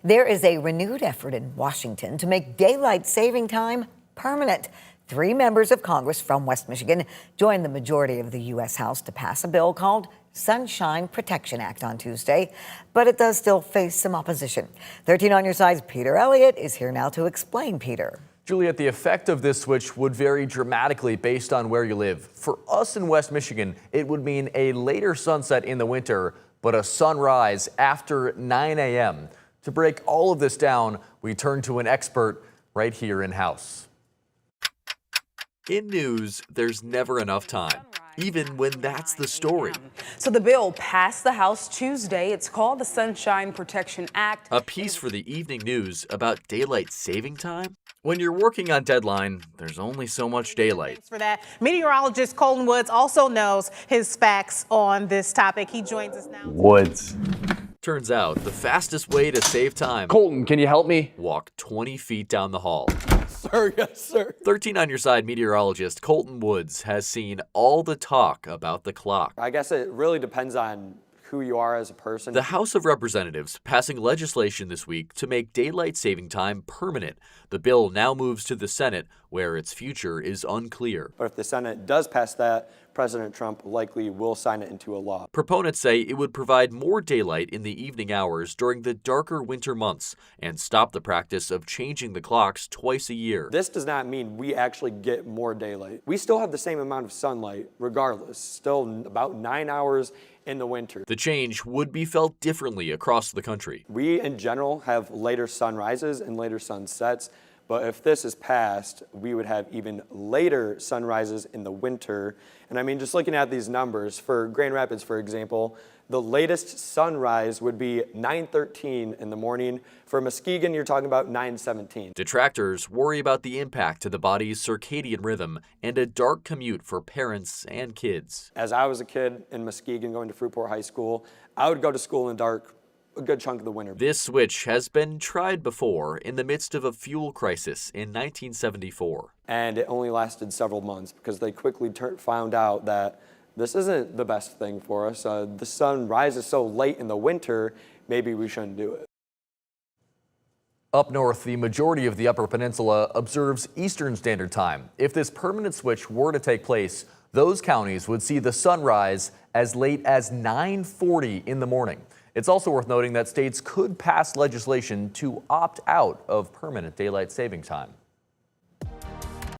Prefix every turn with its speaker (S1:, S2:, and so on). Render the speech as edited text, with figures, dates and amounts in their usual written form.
S1: There is a renewed effort in Washington to make daylight saving time permanent. 3 members of Congress from West Michigan joined the majority of the U.S. House to pass a bill called Sunshine Protection Act on Tuesday, but it does still face some opposition. 13 on your side's Peter Elliott is here now to explain. Peter.
S2: Juliet, the effect of this switch would vary dramatically based on where you live. For us in West Michigan, it would mean a later sunset in the winter, but a sunrise after 9 a.m. To break all of this down, we turn to an expert right here in-house. In news, there's never enough time, even when that's the story.
S3: So the bill passed the House Tuesday. It's called the Sunshine Protection Act.
S2: A piece for the evening news about daylight saving time? When you're working on deadline, there's only so much daylight.
S4: Thanks for that. Meteorologist Colton Woods also knows his facts on this topic. He joins us now.
S5: Woods.
S2: Turns out the fastest way to save time.
S5: Colton, can you help me?
S2: Walk 20 feet down the hall.
S5: Sir, yes, sir.
S2: 13 on your side meteorologist Colton Woods has seen all the talk about the clock.
S6: I guess it really depends on who you are as a person.
S2: The House of Representatives passing legislation this week to make daylight saving time permanent. The bill now moves to the Senate, where its future is unclear.
S6: But if the Senate does pass that, President Trump likely will sign it into a law.
S2: Proponents say it would provide more daylight in the evening hours during the darker winter months and stop the practice of changing the clocks twice a year.
S6: This does not mean we actually get more daylight. We still have the same amount of sunlight regardless, still about 9 hours in the winter.
S2: The change would be felt differently across the country.
S6: We in general have later sunrises and later sunsets, but if this is passed, we would have even later sunrises in the winter. And I mean, just looking at these numbers, for Grand Rapids, for example, the latest sunrise would be 9:13 in the morning. For Muskegon, you're talking about 9:17.
S2: Detractors worry about the impact to the body's circadian rhythm and a dark commute for parents and kids.
S6: As I was a kid in Muskegon going to Fruitport High School, I would go to school in the dark a good chunk of the winter.
S2: This switch has been tried before in the midst of a fuel crisis in 1974.
S6: And it only lasted several months because they quickly found out that this isn't the best thing for us. The sun rises so late in the winter, maybe we shouldn't do it.
S2: Up north, the majority of the Upper Peninsula observes Eastern Standard Time. If this permanent switch were to take place, those counties would see the sunrise as late as 9:40 in the morning. It's also worth noting that states could pass legislation to opt out of permanent daylight saving time.